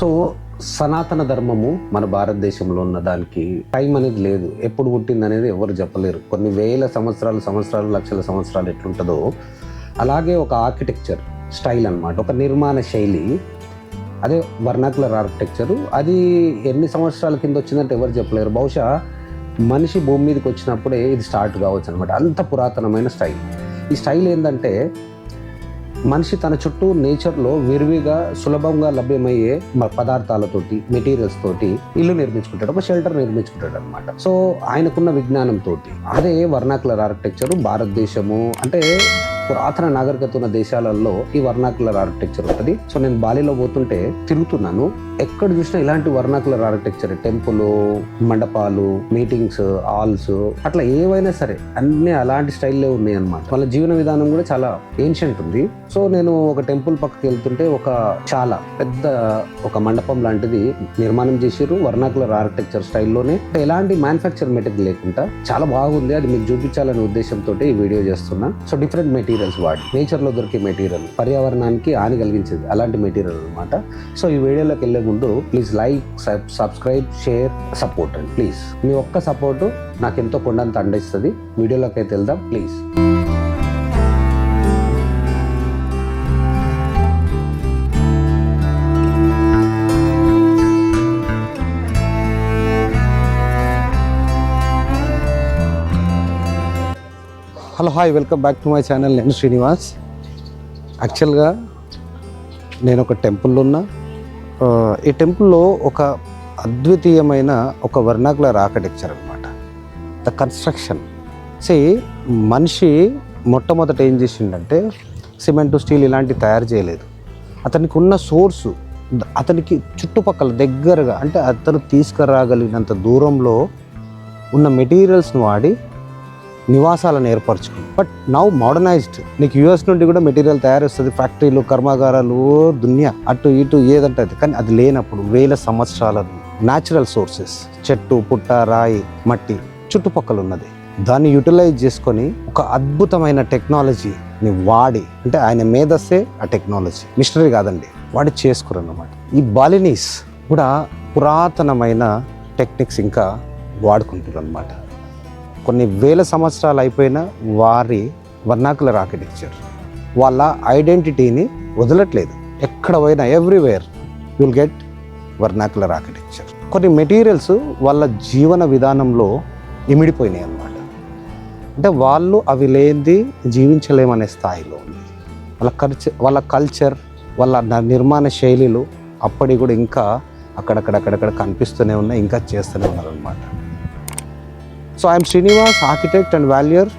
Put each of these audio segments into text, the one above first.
So సనాతన ధర్మము మన భారతదేశంలో ఉన్న దానికి టైం అనేది లేదు. ఎప్పుడు పుట్టింది అనేది ఎవరు చెప్పలేరు. కొన్ని వేల సంవత్సరాలు లక్షల సంవత్సరాలు ఎట్లుంటుందో అలాగే ఒక ఆర్కిటెక్చర్ స్టైల్ అన్నమాట, ఒక నిర్మాణ శైలి, అదే వర్నాకులర్ ఆర్కిటెక్చరు. అది ఎన్ని సంవత్సరాల కింద వచ్చిందంటే ఎవరు చెప్పలేరు. బహుశా మనిషి భూమి మీదకి వచ్చినప్పుడే ఇది స్టార్ట్ కావచ్చు అనమాట. అంత పురాతనమైన స్టైల్. ఈ స్టైల్ ఏంటంటే మనిషి తన చుట్టూ నేచర్లో విరివిగా సులభంగా లభ్యమయ్యే పదార్థాలతోటి, మెటీరియల్స్ తోటి ఇల్లు నిర్మించుకుంటాడు, ఒక షెల్టర్ నిర్మించుకుంటాడు అనమాట. సో ఆయనకున్న విజ్ఞానంతో అదే వర్నాకులర్ ఆర్కిటెక్చర్. భారతదేశము అంటే పురాతన నాగరికత ఉన్న దేశాలలో ఈ వర్నాకులర్ ఆర్కిటెక్చర్ ఉంటుంది. సో నేను బాలిలో పోతుంటే తిరుగుతున్నాను, ఎక్కడ చూసినా ఇలాంటి వర్నాకులర్ ఆర్కిటెక్చర్, టెంపుల్, మండపాలు, మీటింగ్స్ హాల్స్, అట్లా ఏవైనా సరే అన్ని అలాంటి స్టైల్లో ఉన్నాయి అనమాట. వాళ్ళ జీవన విధానం కూడా చాలా ఏన్షియంట్ ఉంది. సో నేను ఒక టెంపుల్ పక్కకి వెళ్తుంటే చాలా పెద్ద ఒక మండపం లాంటిది నిర్మాణం చేసిర్రు వర్నాకులర్ ఆర్కిటెక్చర్ స్టైల్లోనే. ఎలాంటి మ్యానుఫ్యాక్చర్ మెటీరియల్ లేకుండా చాలా బాగుంది. అది మీకు చూపించాలనే ఉద్దేశంతో ఈ వీడియో చేస్తున్నా. సో డిఫరెంట్ మెటీరియల్స్ వాడి, నేచర్లో దొరికే మెటీరియల్, పర్యావరణానికి హాని కలిగించేది అలాంటి మెటీరియల్ అనమాట. సో ఈ వీడియోలోకి వెళ్ళే ముందు please like, subscribe, share, support అండి ప్లీజ్. మీ ఒక్క సపోర్టు నాకు ఎంతో కొండంత అందిస్తుంది. వీడియోలోకి అయితే వెళ్దాం please. Hello hi, welcome back to my channel. నేను శ్రీనివాస్. యాక్చువల్గా నేను ఒక టెంపుల్లో ఉన్నా. ఈ టెంపుల్లో ఒక అద్వితీయమైన ఒక వర్నాకులర్ ఆర్కిటెక్చర్ అనమాట. ద కన్స్ట్రక్షన్ మనిషి మొట్టమొదట ఏం చేసిండంటే సిమెంటు, స్టీల్ ఇలాంటివి తయారు చేయలేదు. అతనికి ఉన్న సోర్సు, అతనికి చుట్టుపక్కల దగ్గరగా అంటే అతను తీసుకురాగలిగినంత దూరంలో ఉన్న మెటీరియల్స్ని వాడి నివాసాలను ఏర్పరచుకుంది. But now modernized. నీకు యూఎస్ నుండి కూడా మెటీరియల్ తయారు వస్తుంది, ఫ్యాక్టరీలు, కర్మాగారాలు, దునియా అటు ఇటు ఏదంటే అది. కానీ అది లేనప్పుడు వేల సంవత్సరాల న్యాచురల్ సోర్సెస్, చెట్టు, పుట్ట, రాయి, మట్టి చుట్టుపక్కల ఉన్నది. దాన్ని యూటిలైజ్ చేసుకొని ఒక అద్భుతమైన టెక్నాలజీని వాడి, అంటే ఆయన మేధస్సే ఆ టెక్నాలజీ, మిషనరీ కాదండి, వాడి చేసుకురన్నమాట. ఈ బాలినీస్ కూడా పురాతనమైన టెక్నిక్స్ ఇంకా వాడుకుంటారు అన్నమాట. కొన్ని వేల సంవత్సరాలు అయిపోయిన వారి వర్నాకులర్ ఆర్కిటెక్చర్ వాళ్ళ ఐడెంటిటీని వదలట్లేదు. ఎక్కడ పోయినా everywhere you will get vernacular architecture. కొన్ని మెటీరియల్స్ వాళ్ళ జీవన విధానంలో ఇమిడిపోయినాయి అన్నమాట. అంటే వాళ్ళు అవి లేనిది జీవించలేమనే స్థాయిలో ఉంది. వాళ్ళ కల్చర్, వాళ్ళ నిర్మాణ శైలిలు అప్పటి కూడా ఇంకా అక్కడక్కడ కనిపిస్తూనే ఉన్నాయి, ఇంకా చేస్తూనే ఉన్నారు అన్నమాట. So I'm Srinivas, architect and valuer,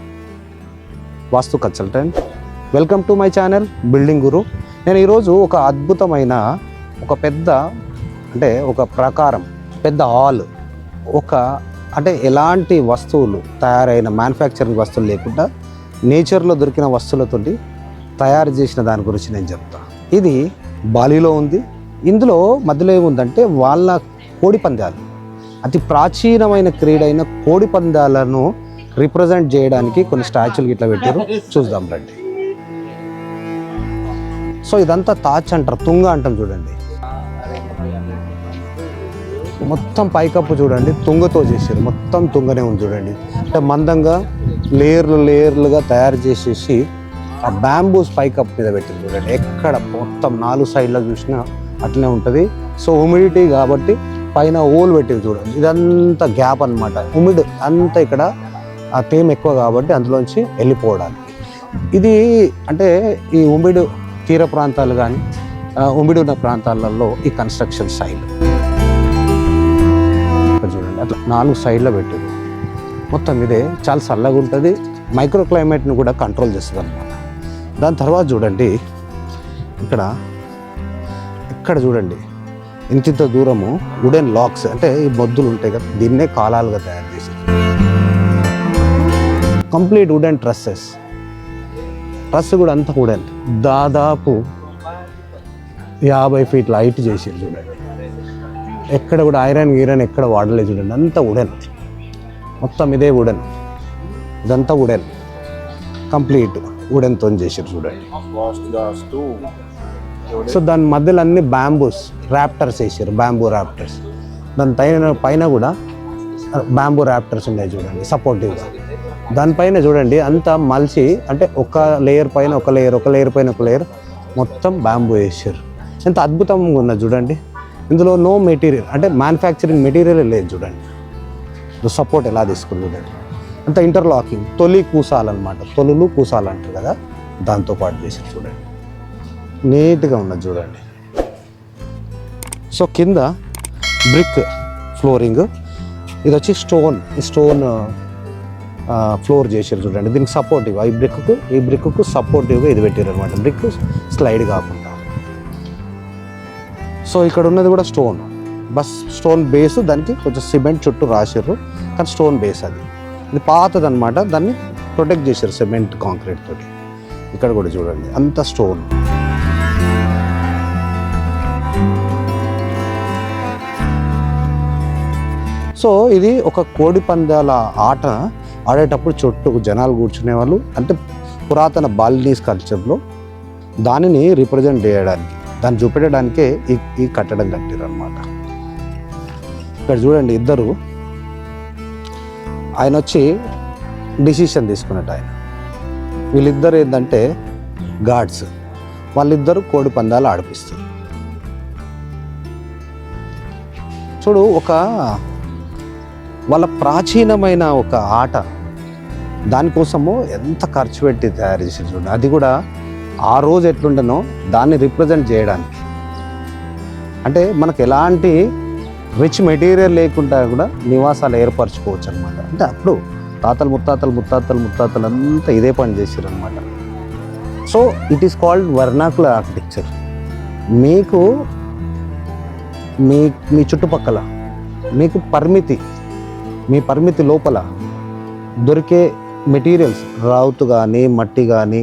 vastu consultant. Welcome to my channel building guru. నేను ఈరోజు ఒక అద్భుతమైన ఒక పెద్ద, అంటే ఒక ప్రాకారం, పెద్ద హాల్, అంటే ఎలాంటి వస్తువులు తయారైన మ్యానుఫ్యాక్చరింగ్ వస్తువులు లేకుండా నేచర్లో దొరికిన వస్తువులతోటి తయారు చేసిన దాని గురించి నేను చెప్తాను. ఇది బాలీలో ఉంది. ఇందులో మధ్యలో ఏముందంటే వాళ్ళ కోడి పందాలు, అతి ప్రాచీనమైన క్రీడ అయిన కోడి పందాలను రిప్రజెంట్ చేయడానికి కొన్ని స్టాచ్యూలు ఇట్లా పెట్టారు. చూద్దాం రండి. సో ఇదంతా తాచ్ అంటారు, తుంగ అంటాం చూడండి. మొత్తం పైకప్పు చూడండి తుంగతో చేశారు, మొత్తం తుంగనే ఉంది చూడండి. అంటే మందంగా లేయర్లుగా తయారు చేసేసి ఆ బ్యాంబూస్ పైకప్పు మీద పెట్టింది చూడండి. ఎక్కడ మొత్తం 4 సైడ్లో చూసినా అట్లనే ఉంటుంది. సో హ్యూమిడిటీ కాబట్టి పైన ఓల్ పెట్టేది చూడండి. ఇదంతా గ్యాప్ అనమాట, హ్యూమిడ్ అంతా. ఇక్కడ ఆ తేమ ఎక్కువ కాబట్టి అందులోంచి వెళ్ళిపోవడానికి. ఇది అంటే ఈ హ్యూమిడ్ తీర ప్రాంతాలు కానీ హ్యూమిడ్ ఉన్న ప్రాంతాలలో ఈ కన్స్ట్రక్షన్ స్టైల్ చూడండి. అట్లా 4 సైడ్లో పెట్టేది మొత్తం. ఇదే చాలా చల్లగా ఉంటుంది, మైక్రో క్లైమేట్ని కూడా కంట్రోల్ చేస్తుంది అనమాట. దాని తర్వాత చూడండి ఇక్కడ చూడండి ఇంత దూరము వుడెన్ లాక్స్, అంటే ఈ మొద్దులు ఉంటాయి కదా, దీన్నే కాలాలుగా తయారు చేశారు. కంప్లీట్ వుడెన్ ట్రస్ కూడా అంతా వుడెన్. దాదాపు 50 ఫీట్ల హైట్ చేసారు చూడండి. ఎక్కడ కూడా ఐరన్ ఎక్కడ వాడలేదు చూడండి, అంతా వుడెన్. మొత్తం ఇదే వుడెన్, ఇదంతా వుడెన్, కంప్లీట్ వుడెన్తో చేసారు చూడండి. సో దాని మధ్యలో అన్ని బ్యాంబూస్ ర్యాప్టర్స్ వేసారు, బ్యాంబూ ర్యాప్టర్స్. దాని పైన కూడా బ్యాంబూ ర్యాప్టర్స్ ఉన్నాయి చూడండి సపోర్టివ్గా. దానిపైన చూడండి అంతా మలిచి, అంటే ఒక లేయర్ పైన ఒక లేయర్, ఒక లేయర్ పైన ఒక లేయర్ మొత్తం బ్యాంబూ వేసారు. ఎంత అద్భుతంగా ఉన్నది చూడండి. ఇందులో నో మెటీరియల్, అంటే మ్యానుఫ్యాక్చరింగ్ మెటీరియల్ లేదు చూడండి. సపోర్ట్ ఎలా తీసుకుని చూడండి. అంత ఇంటర్లాకింగ్, తొలి కూసాలన్నమాట, తొలులు కూసాలు అంటారు కదా, దాంతోపాటు చేసారు చూడండి. నీట్గా ఉన్నది చూడండి. సో కింద బ్రిక్ ఫ్లోరింగ్, ఇది వచ్చి స్టోన్ ఫ్లోర్ చేసారు చూడండి. దీనికి సపోర్టివ్ ఈ బ్రిక్కు సపోర్టివ్గా ఇది పెట్టారు అనమాట, బ్రిక్ స్లైడ్ కాకుండా. సో ఇక్కడ ఉన్నది కూడా స్టోన్ బేస్, దానికి కొంచెం సిమెంట్ చుట్టూ రాసారు, కానీ స్టోన్ బేస్ అది. ఇది పాతది అనమాట, దాన్ని ప్రొటెక్ట్ చేశారు సిమెంట్ కాంక్రీట్ తోటి. ఇక్కడ కూడా చూడండి అంత స్టోన్. సో ఇది ఒక కోడి పందాల ఆట ఆడేటప్పుడు చుట్టూ జనాలు కూర్చునే వాళ్ళు, అంటే పురాతన బాలినీస్ కల్చర్లో దానిని రిప్రజెంట్ చేయడానికి, దాన్ని చూపెట్టడానికే ఈ కట్టడం కట్టారు అనమాట. ఇక్కడ చూడండి ఇద్దరు, ఆయన వచ్చి డిసిషన్ తీసుకున్నట్టు ఆయన, వీళ్ళిద్దరు ఏంటంటే గాడ్స్, వాళ్ళిద్దరూ కోడి పందాలు ఆడిపిస్తారు. చూడు, వాళ్ళ ప్రాచీనమైన ఒక ఆట, దానికోసము ఎంత ఖర్చు పెట్టి తయారు చేసి చూడండి. అది కూడా ఆ రోజు ఎట్లుండనో దాన్ని రిప్రజెంట్ చేయడానికి. అంటే మనకు ఎలాంటి రిచ్ మెటీరియల్ లేకుండా కూడా నివాసాలు ఏర్పరచుకోవచ్చు అనమాట. అంటే అప్పుడు తాతలు ముత్తాతలు అంతా ఇదే పని చేశారు అనమాట. So it is called vernacular architecture. మీకు మీ చుట్టుపక్కల మీకు మీ పరిమితి లోపల దొరికే మెటీరియల్స్, రావుతు కానీ మట్టి కానీ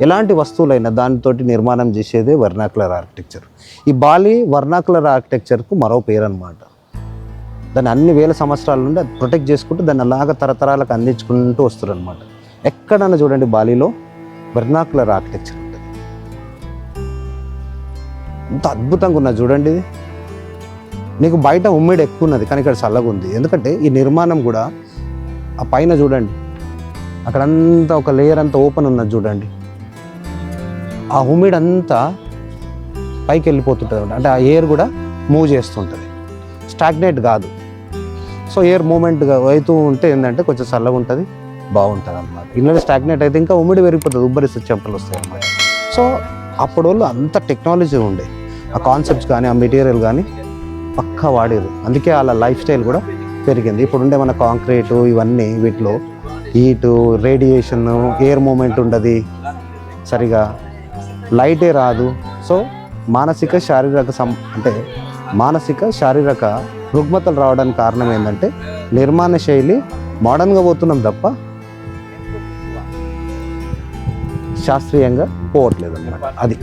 ఎలాంటి వస్తువులైనా దానితోటి నిర్మాణం చేసేదే వర్నాకులర్ ఆర్కిటెక్చర్. ఈ బాలి వర్నాకులర్ ఆర్కిటెక్చర్కు మరో పేరు అనమాట. దాన్ని అన్ని వేల సంవత్సరాల నుండి అది ప్రొటెక్ట్ చేసుకుంటూ దాన్ని అలాగ తరతరాలకు అందించుకుంటూ వస్తారు అనమాట. ఎక్కడన్నా చూడండి బాలీలో వర్నాకులర్ ఆర్కిటెక్చర్ ఉంటుంది. ఎంత అద్భుతంగా ఉన్నది చూడండి. నీకు బయట ఉమ్మిడి ఎక్కువ ఉన్నది, కానీ ఇక్కడ చల్లగా ఉంది. ఎందుకంటే ఈ నిర్మాణం కూడా ఆ పైన చూడండి, అక్కడంతా ఒక లేయర్ అంతా ఓపెన్ ఉన్నది చూడండి. ఆ ఉమ్మిడి అంతా పైకి వెళ్ళిపోతుంటుంది, అంటే ఆ ఎయిర్ కూడా మూవ్ చేస్తుంటుంది, స్టాగ్నేట్ కాదు. సో ఎయిర్ మూమెంట్గా అవుతూ ఉంటే ఏంటంటే కొంచెం చల్లగా ఉంటుంది, బాగుంటుంది అన్నమాట. ఇళ్ళలో స్టాగ్నేట్ అయితే ఇంకా ఉమ్మిడి పెరిగిపోతుంది, ఉబ్బరిస్తే చెంపలు వస్తాయి అన్నమాట. సో అప్పుడు వాళ్ళు అంత టెక్నాలజీ ఉండే, ఆ కాన్సెప్ట్స్ కానీ ఆ మెటీరియల్ కానీ పక్కా వాడేది. అందుకే వాళ్ళ లైఫ్ స్టైల్ కూడా పెరిగింది. ఇప్పుడు ఉండే మన కాంక్రీటు ఇవన్నీ, వీటిలో హీటు, రేడియేషన్, ఎయిర్ మూమెంట్ ఉండదు, సరిగా లైటే రాదు. సో మానసిక శారీరక రుగ్మతలు రావడానికి కారణం ఏంటంటే నిర్మాణ శైలి మోడర్న్గా పోతున్నాం తప్ప శాస్త్రీయంగా పోవట్లేదు అన్నమాట. అది